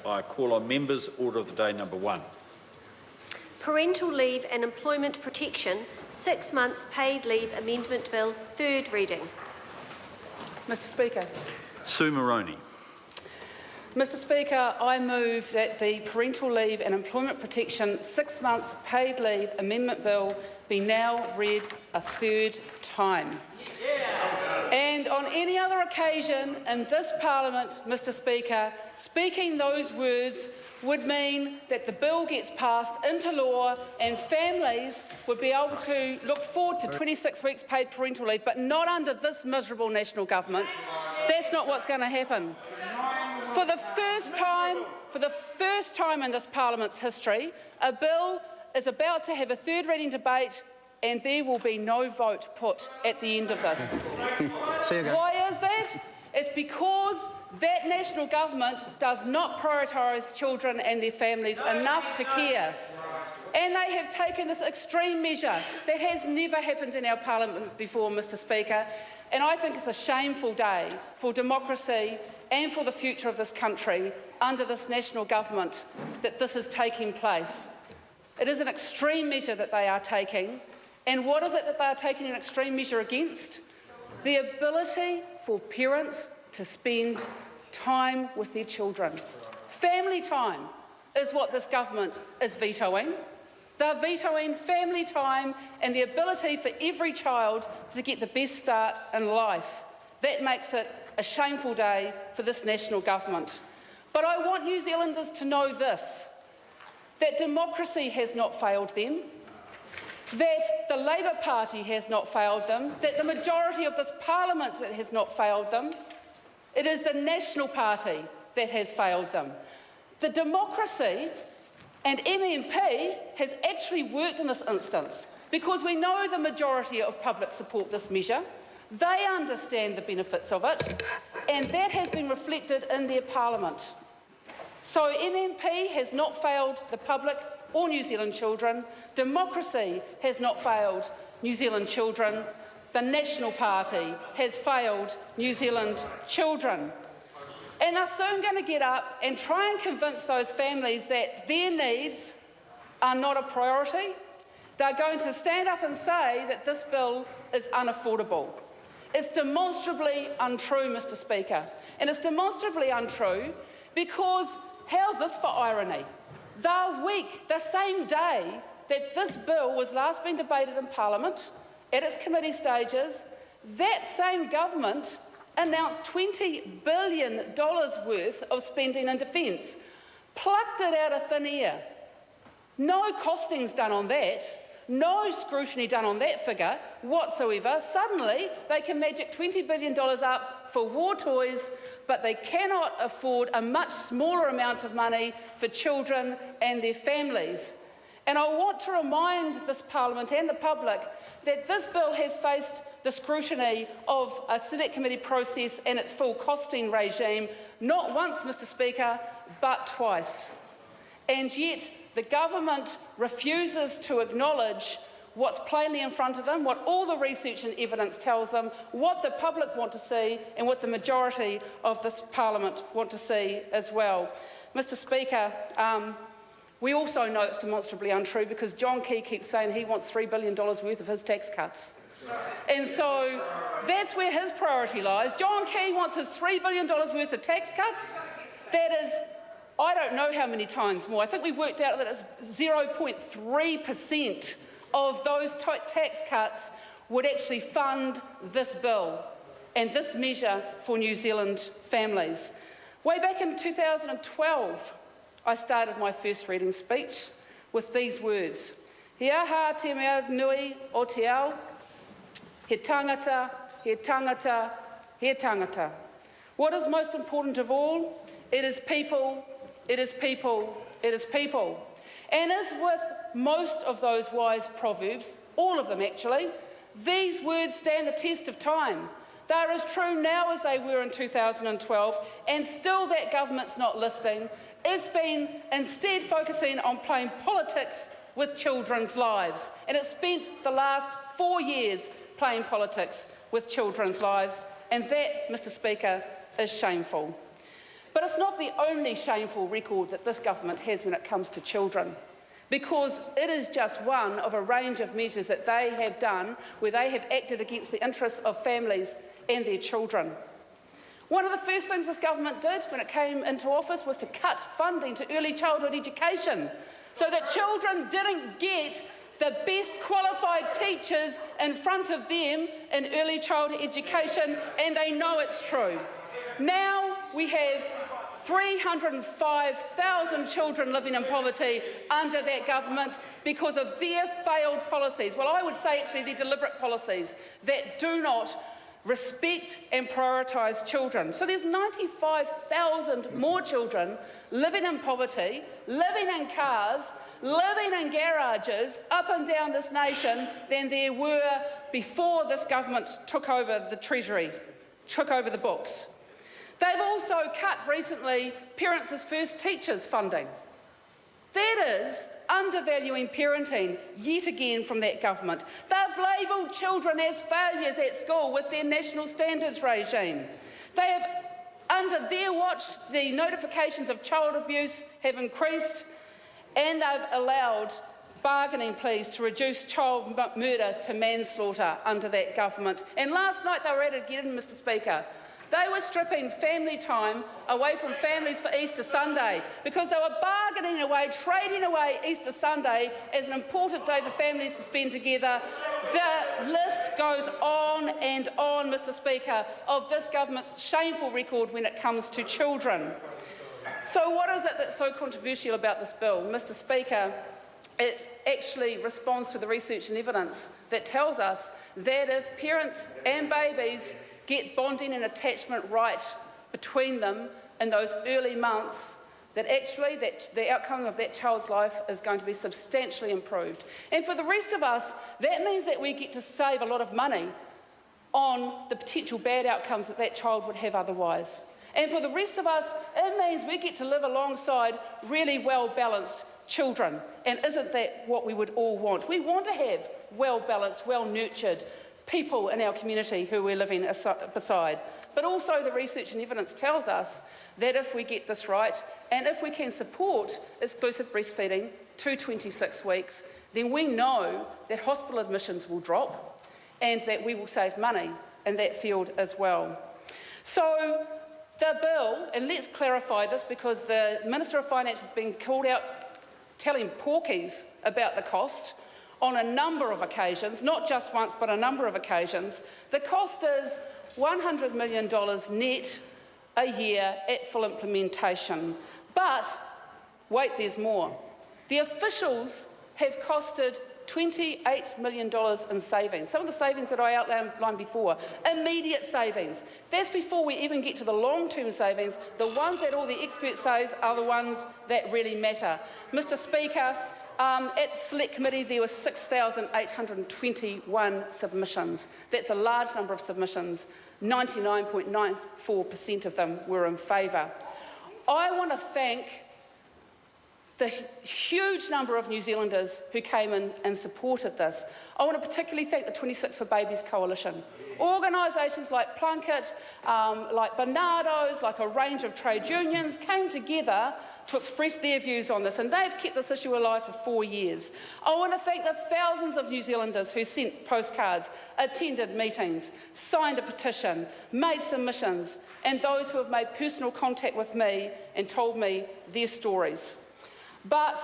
I call on members. Order of the day number 1. Parental Leave and Employment Protection 6 months Paid Leave Amendment Bill, third reading. Mr Speaker. Sue Moroney. Mr Speaker, I move that the Parental Leave and Employment Protection 6 months Paid Leave Amendment Bill be now read a third time. And on any other occasion in this Parliament, Mr Speaker, speaking those words would mean that the bill gets passed into law and families would be able to look forward to 26 weeks paid parental leave, but not under this miserable national government. That's not what's going to happen. For the first time in this Parliament's history, a bill is about to have a third reading debate and there will be no vote put at the end of this. Why is that? It's because that national government does not prioritise children and their families enough to care. And they have taken this extreme measure that has never happened in our Parliament before, Mr Speaker. And I think it's a shameful day for democracy and for the future of this country under this national government that this is taking place. It is an extreme measure that they are taking. And what is it that they are taking an extreme measure against? The ability for parents to spend time with their children. Family time is what this government is vetoing. They're vetoing family time and the ability for every child to get the best start in life. That makes it a shameful day for this national government. But I want New Zealanders to know this, that democracy has not failed them, that the Labour Party has not failed them, that the majority of this Parliament has not failed them. It is the National Party that has failed them. The democracy and MMP has actually worked in this instance because we know the majority of public support this measure. They understand the benefits of it, and that has been reflected in their Parliament. So MMP has not failed the public or New Zealand children. Democracy has not failed New Zealand children. The National Party has failed New Zealand children. And they're soon going to get up and try and convince those families that their needs are not a priority. They're going to stand up and say that this bill is unaffordable. It's demonstrably untrue, Mr Speaker. And it's demonstrably untrue because, how's this for irony? The week, the same day that this bill was last being debated in Parliament, at its committee stages, that same government announced $20 billion worth of spending in defence, plucked it out of thin air. No costings done on that, no scrutiny done on that figure whatsoever. Suddenly, they can magic $20 billion up for war toys, but they cannot afford a much smaller amount of money for children and their families. And I want to remind this Parliament and the public that this bill has faced the scrutiny of a Senate committee process and its full costing regime, not once, Mr Speaker, but twice. And yet the government refuses to acknowledge what's plainly in front of them, what all the research and evidence tells them, what the public want to see and what the majority of this Parliament want to see as well. Mr Speaker, we also know it's demonstrably untrue because John Key keeps saying he wants $3 billion worth of his tax cuts. And so that's where his priority lies. John Key wants his $3 billion worth of tax cuts. That is, I don't know how many times more. I think we worked out that it's 0.3% of those tax cuts would actually fund this bill and this measure for New Zealand families. Way back in 2012, I started my first reading speech with these words. He aha te mea nui o te ao, he tangata, he tangata, he tangata. What is most important of all? It is people, it is people, it is people. And as with most of those wise proverbs, all of them actually, these words stand the test of time. They're as true now as they were in 2012, and still that government's not listening. It's been instead focusing on playing politics with children's lives, and it's spent the last 4 years playing politics with children's lives, and that, Mr Speaker, is shameful. But it's not the only shameful record that this government has when it comes to children, because it is just one of a range of measures that they have done where they have acted against the interests of families and their children. One of the first things this government did when it came into office was to cut funding to early childhood education so that children didn't get the best qualified teachers in front of them in early childhood education, and they know it's true. Now we have 305,000 children living in poverty under that government because of their failed policies. Well, I would say actually they're deliberate policies that do not respect and prioritise children. So there's 95,000 more children living in poverty, living in cars, living in garages up and down this nation than there were before this government took over the Treasury, took over the books. They've also cut recently Parents as First Teachers funding. That is undervaluing parenting yet again from that government. They've labelled children as failures at school with their national standards regime. They have, under their watch, the notifications of child abuse have increased, and they've allowed bargaining pleas to reduce child murder to manslaughter under that government. And last night they were at it again, Mr Speaker. They were stripping family time away from families for Easter Sunday because they were bargaining away, trading away Easter Sunday as an important day for families to spend together. The list goes on and on, Mr Speaker, of this government's shameful record when it comes to children. So what is it that's so controversial about this bill? Mr Speaker, it actually responds to the research and evidence that tells us that if parents and babies get bonding and attachment right between them in those early months, that actually the outcome of that child's life is going to be substantially improved. And for the rest of us, that means that we get to save a lot of money on the potential bad outcomes that that child would have otherwise. And for the rest of us, it means we get to live alongside really well-balanced children. And isn't that what we would all want? We want to have well-balanced, well-nurtured people in our community who we're living beside. But also the research and evidence tells us that if we get this right, and if we can support exclusive breastfeeding to 26 weeks, then we know that hospital admissions will drop and that we will save money in that field as well. So the bill, and let's clarify this because the Minister of Finance has been called out telling porkies about the cost on a number of occasions, not just once, but a number of occasions. The cost is $100 million net a year at full implementation. But wait, there's more. The officials have costed $28 million in savings. Some of the savings that I outlined before, immediate savings. That's before we even get to the long-term savings. The ones that all the experts say are the ones that really matter. Mr Speaker, at the Select Committee there were 6,821 submissions. That's a large number of submissions. 99.94% of them were in favour. I want to thank the huge number of New Zealanders who came in and supported this. I want to particularly thank the 26 for Babies Coalition. Organisations like Plunkett, like Barnardo's, like a range of trade unions came together to express their views on this, and they've kept this issue alive for 4 years. I want to thank the thousands of New Zealanders who sent postcards, attended meetings, signed a petition, made submissions, and those who have made personal contact with me and told me their stories. But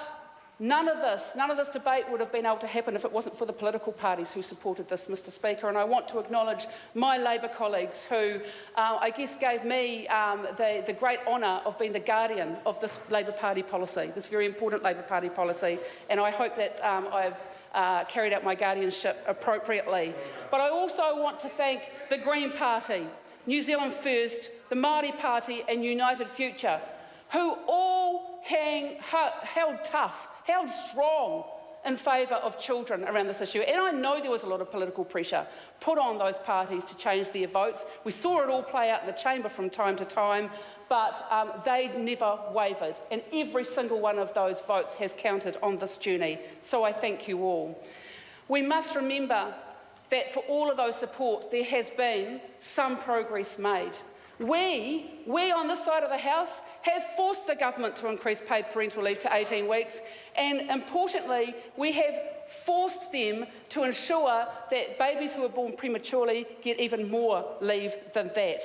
none of this debate would have been able to happen if it wasn't for the political parties who supported this, Mr Speaker, and I want to acknowledge my Labour colleagues who, I guess, gave me the great honour of being the guardian of this Labour Party policy, this very important Labour Party policy, and I hope that I've carried out my guardianship appropriately. But I also want to thank the Green Party, New Zealand First, the Māori Party and United Future, who all held tough, held strong in favour of children around this issue. And I know there was a lot of political pressure put on those parties to change their votes. We saw it all play out in the chamber from time to time, but they never wavered. And every single one of those votes has counted on this journey. So I thank you all. We must remember that for all of those support, there has been some progress made. We on this side of the House have forced the government to increase paid parental leave to 18 weeks, and importantly, we have forced them to ensure that babies who are born prematurely get even more leave than that.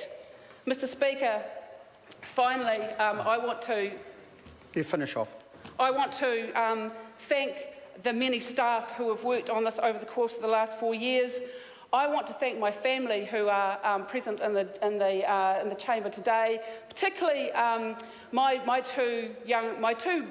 Mr. Speaker, finally, I want to... You finish off. I want to thank the many staff who have worked on this over the course of the last 4 years. I want to thank my family who are present in the chamber today, particularly my two.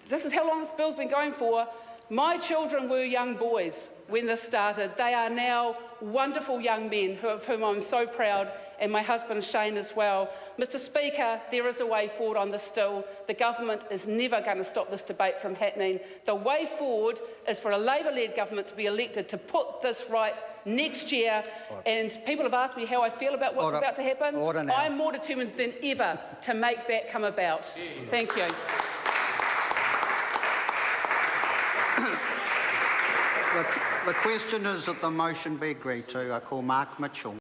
This is how long this bill's been going for. My children were young boys when this started. They are now wonderful young men of whom I'm so proud, and my husband Shane as well. Mr. Speaker, there is a way forward on this still. The government is never going to stop this debate from happening. The way forward is for a Labor-led government to be elected to put this right next year. And people have asked me how I feel about what's about to happen. I'm more determined than ever to make that come about. Thank you. The question is that the motion be agreed to. I call Mark Mitchell.